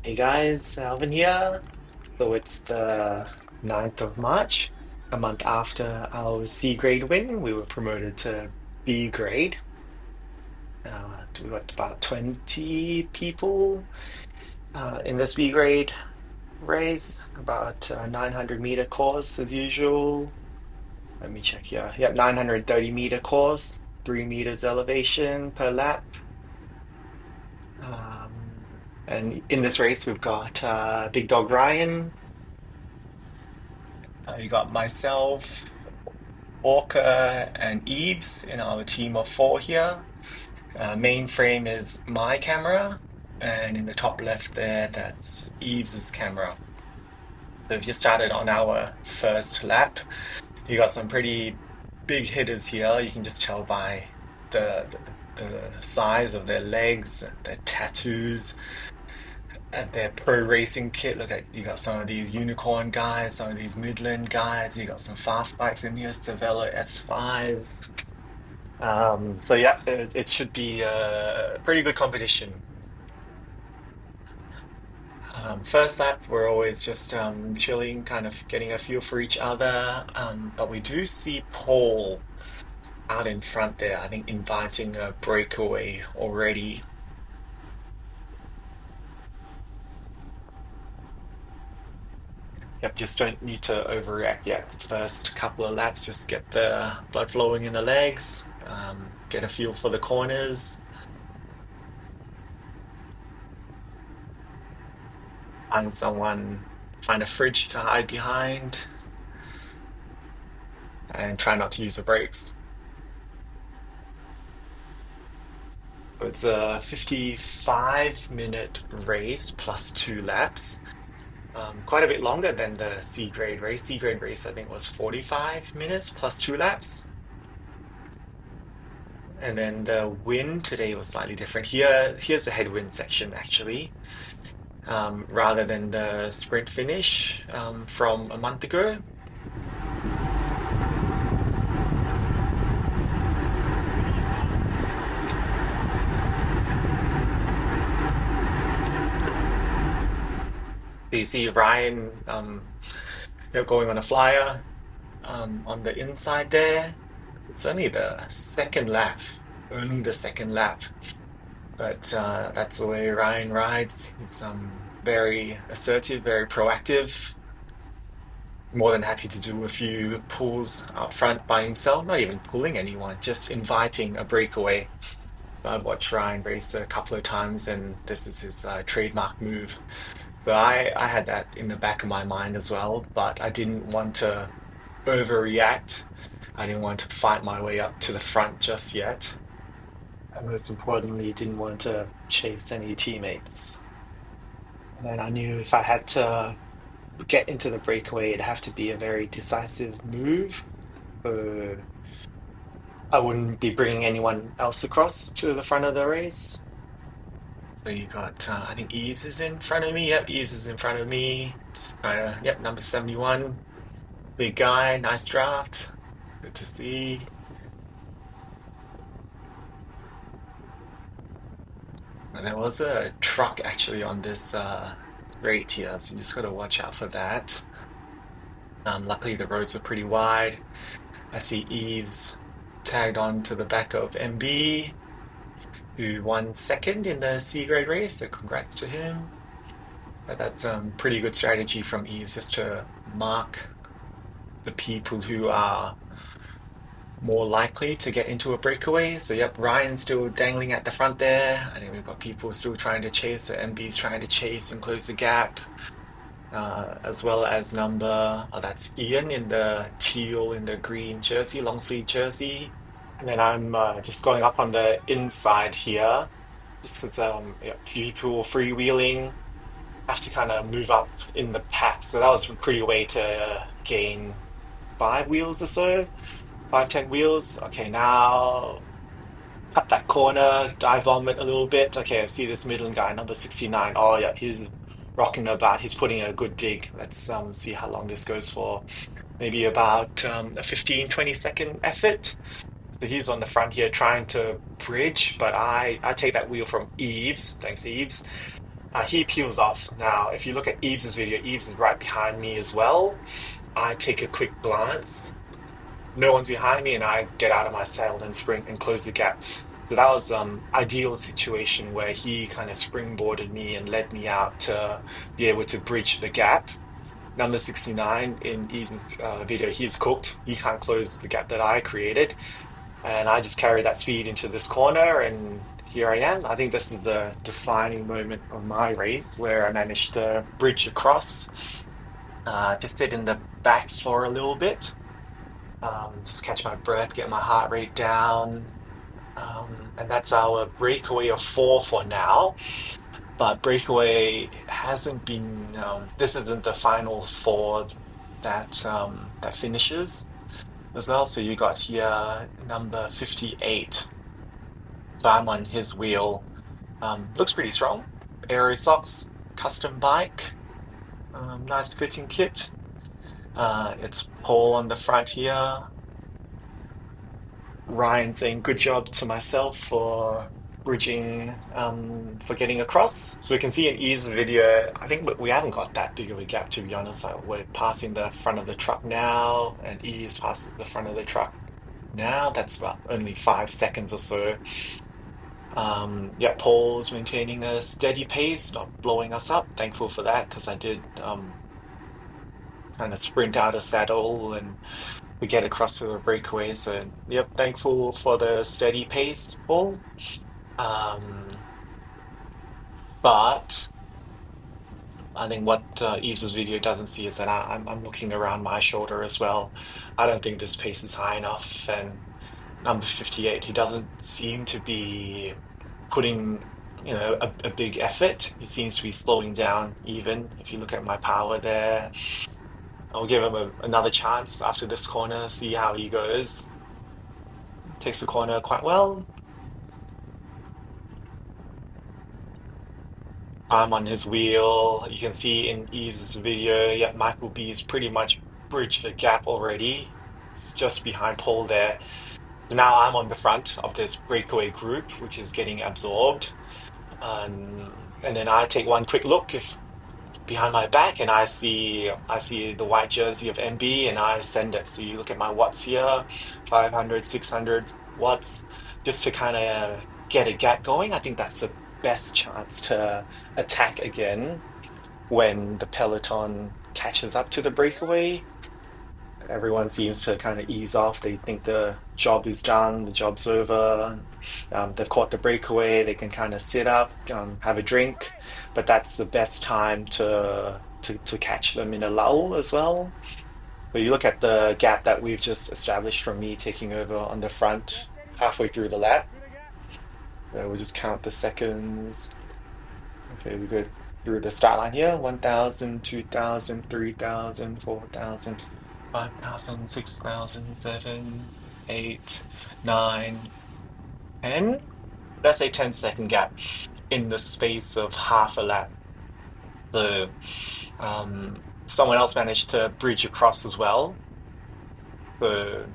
Hey guys, Alvin here. So it's the 9th of March, a month after our C grade win. We were promoted to B grade. We got about 20 people in this B grade race, about 900-meter course as usual. Let me check here. Yep, 930-meter course, 3 meters elevation per lap. And in this race, we've got Big Dog Ryan. You got myself, Orca, and Eves in our team of four here. Main frame is my camera, and in the top left there, that's Eves's camera. So if you started on our first lap, you got some pretty big hitters here. You can just tell by the size of their legs, their tattoos, at their pro racing kit. Look at you got some of these unicorn guys, some of these Midland guys. You got some fast bikes in here, Cervelo S5s. So yeah, it should be a pretty good competition. First lap, we're always just chilling, kind of getting a feel for each other. But we do see Paul out in front there, I think inviting a breakaway already. Yep, just don't need to overreact yet. First couple of laps, just get the blood flowing in the legs, get a feel for the corners, find a fridge to hide behind, and try not to use the brakes. So it's a 55-minute race plus 2 laps. Quite a bit longer than the C grade race. C grade race, I think, was 45 minutes plus 2 laps. And then the win today was slightly different. Here's the headwind section actually, rather than the sprint finish from a month ago. So you see Ryan going on a flyer on the inside there. It's only the second lap, only the second lap. But that's the way Ryan rides. He's very assertive, very proactive. More than happy to do a few pulls out front by himself, not even pulling anyone, just inviting a breakaway. I've watched Ryan race a couple of times, and this is his trademark move. But I had that in the back of my mind as well, but I didn't want to overreact. I didn't want to fight my way up to the front just yet. And most importantly, didn't want to chase any teammates. And then I knew if I had to get into the breakaway, it'd have to be a very decisive move. So I wouldn't be bringing anyone else across to the front of the race. So you got, I think Eves is in front of me. Yep, Eves is in front of me. Just trying to, yep, number 71. Big guy, nice draft. Good to see. And there was a truck actually on this straight here, so you just got to watch out for that. Luckily, the roads are pretty wide. I see Eves tagged on to the back of MB, who won second in the C grade race, so congrats to him. But that's pretty good strategy from Eves just to mark the people who are more likely to get into a breakaway. So yep, Ryan's still dangling at the front there. I think we've got people still trying to chase, so MB's trying to chase and close the gap. As well as that's Ian in the teal in the green jersey, long sleeve jersey. And then I'm just going up on the inside here, just because yeah, a few people were freewheeling, have to kind of move up in the pack. So that was a pretty way to gain 5 wheels or so, 5, 10 wheels. Okay, now cut that corner, dive vomit a little bit. Okay, I see this Midland guy, number 69. Oh yeah, he's rocking about. He's putting a good dig. Let's see how long this goes for. Maybe about a 15, 20 second effort. So he's on the front here trying to bridge, but I take that wheel from Eves. Thanks, Eves. He peels off. Now, if you look at Eves' video, Eves is right behind me as well. I take a quick glance. No one's behind me, and I get out of my saddle and sprint and close the gap. So that was ideal situation where he kind of springboarded me and led me out to be able to bridge the gap. Number 69 in Eaton's video, he's cooked. He can't close the gap that I created. And I just carried that speed into this corner, and here I am. I think this is the defining moment of my race where I managed to bridge across, just sit in the back for a little bit, just catch my breath, get my heart rate down. And that's our breakaway of four for now. But breakaway hasn't been. This isn't the final four that finishes as well. So you got here number 58. So I'm on his wheel. Looks pretty strong. Aero socks, custom bike, nice fitting kit. It's Paul on the front here. Ryan saying good job to myself for bridging, for getting across. So we can see in E's video, I think we haven't got that big of a gap, to be honest. Like, we're passing the front of the truck now, and E is passes the front of the truck now. That's about only 5 seconds or so. Yeah, Paul's maintaining a steady pace, not blowing us up. Thankful for that because I did kind of sprint out of saddle and we get across to a breakaway. So, yep, thankful for the steady pace, Paul. Um, but I think what Eves' video doesn't see is that I'm looking around my shoulder as well. I don't think this pace is high enough. And number 58, he doesn't seem to be putting, a big effort. He seems to be slowing down even. If you look at my power there, I'll give him another chance after this corner, see how he goes. Takes the corner quite well. I'm on his wheel. You can see in Eves' video, yeah, Michael B's pretty much bridged the gap already. It's just behind Paul there. So now I'm on the front of this breakaway group, which is getting absorbed. And then I take one quick look if behind my back, and I see the white jersey of MB, and I send it. So you look at my watts here, 500, 600 watts, just to kind of get a gap going. I think that's the best chance to attack again when the peloton catches up to the breakaway. Everyone seems to kind of ease off. They think the job is done, the job's over. They've caught the breakaway. They can kind of sit up, have a drink, but that's the best time to catch them in a lull as well. So you look at the gap that we've just established from me taking over on the front halfway through the lap. So we'll just count the seconds. Okay, we go through the start line here. 1,000, 2,000, 3,000, 4,000. 5,000, 6,000, 7, 8, 9, 10. That's a 10-second gap in the space of half a lap. So someone else managed to bridge across as well. So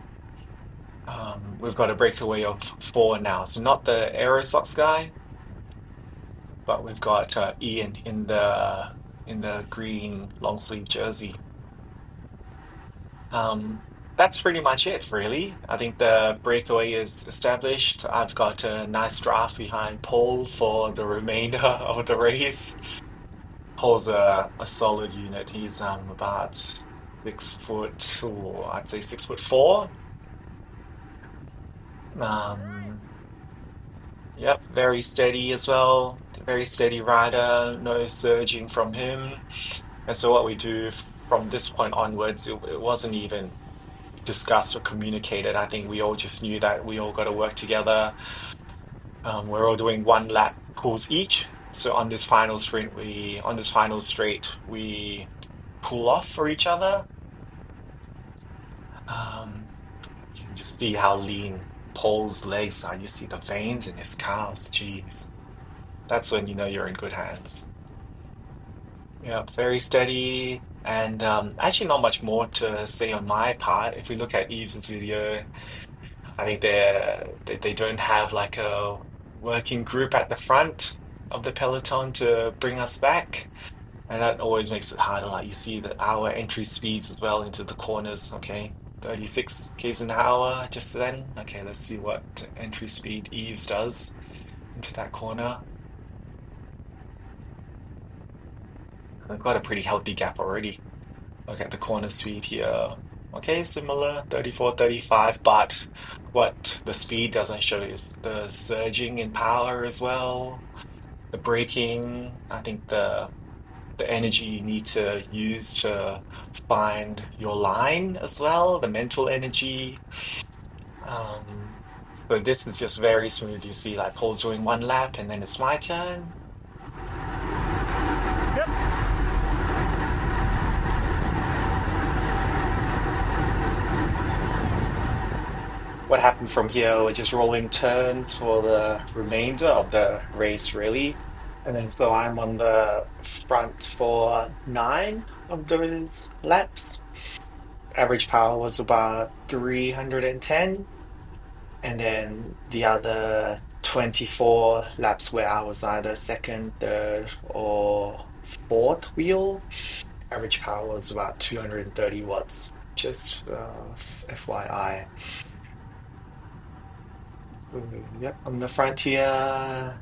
we've got a breakaway of four now. So not the Aerosox guy, but we've got Ian in the green long sleeve jersey. That's pretty much it, really. I think the breakaway is established. I've got a nice draft behind Paul for the remainder of the race. Paul's a solid unit. He's about 6 foot, or I'd say 6'4". Um, yep, very steady as well. Very steady rider. No surging from him. And so what we do from this point onwards, it wasn't even discussed or communicated. I think we all just knew that we all got to work together. We're all doing one lap pulls each. So on this final straight, we pull off for each other. Um, you can just see how lean Paul's legs are. You see the veins in his calves. Jeez, that's when you know you're in good hands. Yeah, very steady. And actually, not much more to say on my part. If we look at Eves' video, I think they don't have like a working group at the front. of the peloton to bring us back. And that always makes it harder. Like you see that our entry speeds as well into the corners. Okay, 36 k's an hour just then. Okay, let's see what entry speed Eves does into that corner. We've got a pretty healthy gap already. Look at the corner speed here. Okay, similar, 34, 35, but what the speed doesn't show is the surging in power as well, the braking. I think the energy you need to use to find your line as well, the mental energy. Um, so this is just very smooth. You see, like Paul's doing one lap, and then it's my turn. Yep. What happened from here? We're just rolling turns for the remainder of the race, really. And then so I'm on the front for nine of those laps. Average power was about 310. And then the other 24 laps where I was either second, third, or fourth wheel, average power was about 230 watts. Just FYI. So, yep, on the front here, I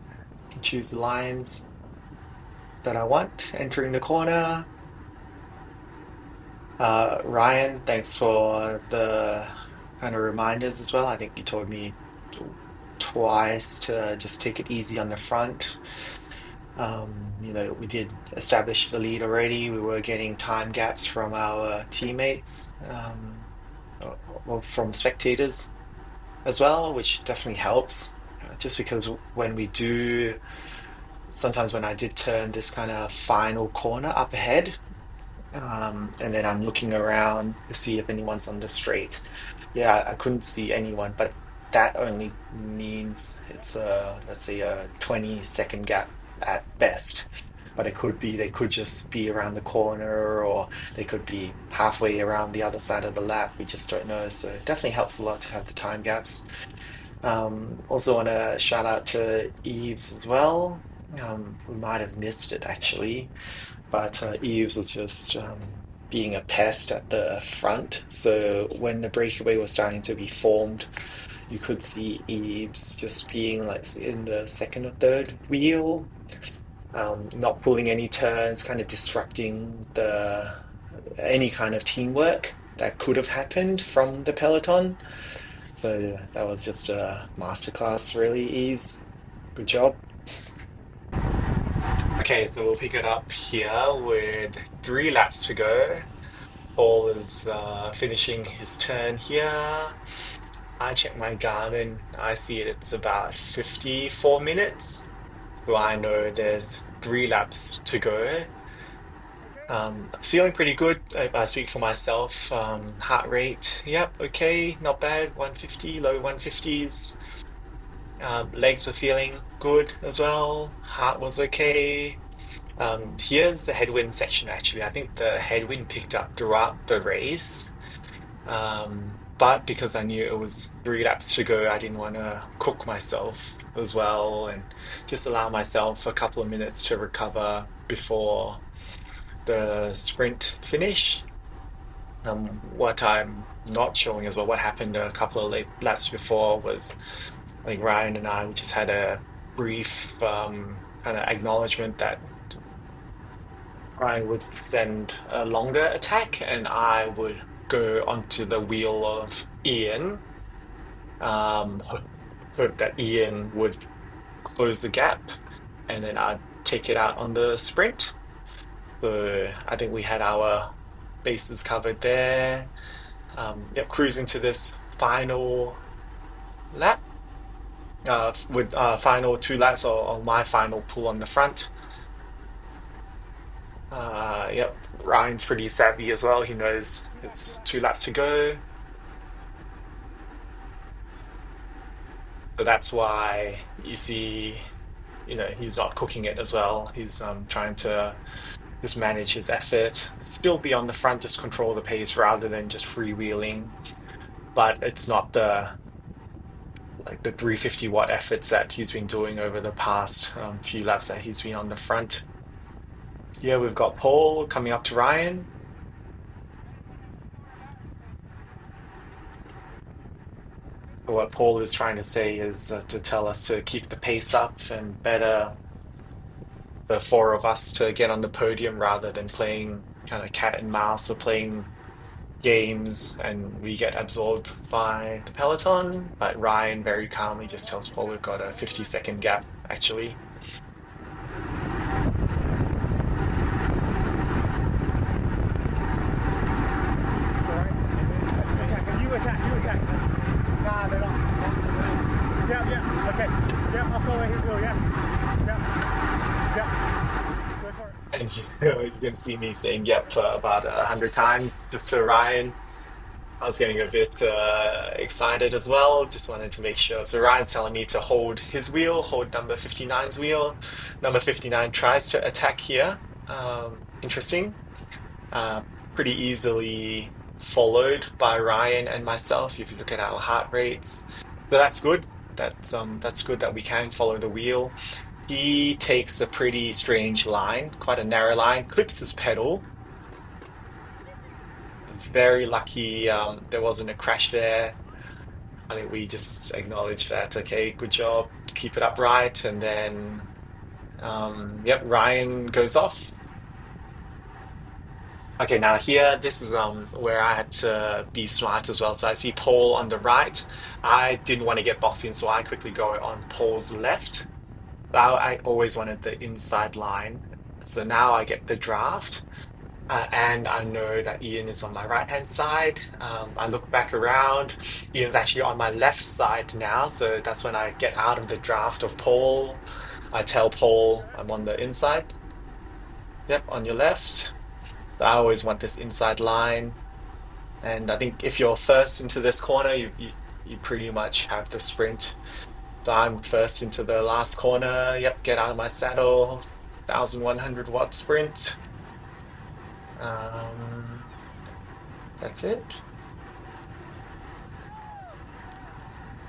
can choose the lines that I want entering the corner. Ryan, thanks for the kind of reminders as well. I think you told me twice to just take it easy on the front. We did establish the lead already. We were getting time gaps from our teammates, or from spectators as well, which definitely helps. Just because when we do, sometimes when I did turn this kind of final corner up ahead, and then I'm looking around to see if anyone's on the straight. Yeah, I couldn't see anyone, but that only means it's let's say a 20-second gap at best. But it could be they could just be around the corner or they could be halfway around the other side of the lap. We just don't know. So it definitely helps a lot to have the time gaps. Also want to shout out to Eves as well. We might have missed it actually, but Eves was just being a pest at the front. So when the breakaway was starting to be formed, you could see Eves just being like in the second or third wheel, not pulling any turns, kind of disrupting the any kind of teamwork that could have happened from the peloton. So yeah, that was just a masterclass, really, Eves. Good job. Okay, so we'll pick it up here with 3 laps to go. Paul is finishing his turn here. I check my Garmin. I see it's about 54 minutes. So I know there's 3 laps to go. Feeling pretty good. If I speak for myself. Heart rate, yep, okay, not bad. 150, low 150s. Legs were feeling good as well. Heart was okay. Here's the headwind section actually. I think the headwind picked up throughout the race. But because I knew it was 3 laps to go, I didn't want to cook myself as well and just allow myself a couple of minutes to recover before the sprint finish. What I'm not showing as well, what happened a couple of laps before was I think Ryan and I we just had a brief kind of acknowledgement that I would send a longer attack and I would go onto the wheel of Ian. Hope that Ian would close the gap and then I'd take it out on the sprint. So I think we had our bases covered there. Yep, cruising to this final lap with final 2 laps or my final pull on the front. Yep, Ryan's pretty savvy as well. He knows it's 2 laps to go. So that's why you see, he's not cooking it as well. He's trying to just manage his effort, still be on the front, just control the pace rather than just freewheeling. But it's not the like the 350-watt efforts that he's been doing over the past few laps that he's been on the front. Here we've got Paul coming up to Ryan. So what Paul is trying to say is to tell us to keep the pace up and better the four of us to get on the podium rather than playing kind of cat and mouse or playing games and we get absorbed by the peloton. But Ryan very calmly just tells Paul we've got a 50-second gap actually. Attack, you attack, you attack. Nah, they're not. Yeah, yeah, okay. Yeah, I'll follow his wheel, yeah. Yeah, yeah. Go for it. And you can see me saying yep about 100 times just for Ryan. I was getting a bit excited as well. Just wanted to make sure. So Ryan's telling me to hold his wheel, hold number 59's wheel. Number 59 tries to attack here. Interesting. Uh, Pretty easily followed by Ryan and myself if you look at our heart rates. So that's good. That's good that we can follow the wheel. He takes a pretty strange line, quite a narrow line, clips his pedal. Very lucky there wasn't a crash there. I think we just acknowledge that, okay, good job, keep it upright, and then yep, Ryan goes off. Okay, now here, this is where I had to be smart as well. So I see Paul on the right. I didn't want to get boxed in, so I quickly go on Paul's left. Now I always wanted the inside line. So now I get the draft. And I know that Ian is on my right hand side. I look back around. Ian's actually on my left side now. So that's when I get out of the draft of Paul. I tell Paul I'm on the inside. Yep, on your left. So I always want this inside line. And I think if you're first into this corner, you pretty much have the sprint. So I'm first into the last corner. Yep, get out of my saddle. 1,100-watt sprint. Um, that's it.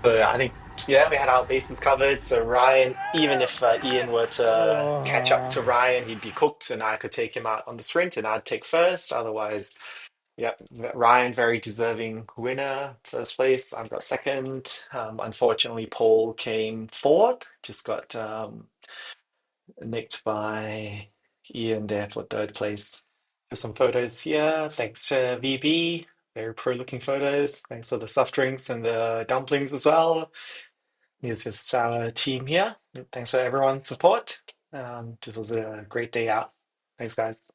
So yeah, I think yeah, we had our bases covered. So Ryan, even if Ian were to catch up to Ryan, he'd be cooked, and I could take him out on the sprint, and I'd take first. Otherwise, yep, Ryan, very deserving winner, first place. I've got second. Unfortunately, Paul came fourth. Just got nicked by Ian there for third place. There's some photos here. Thanks for VB. Very pro-looking photos. Thanks for the soft drinks and the dumplings as well. Here's just our team here. Thanks for everyone's support. This was a great day out. Thanks, guys.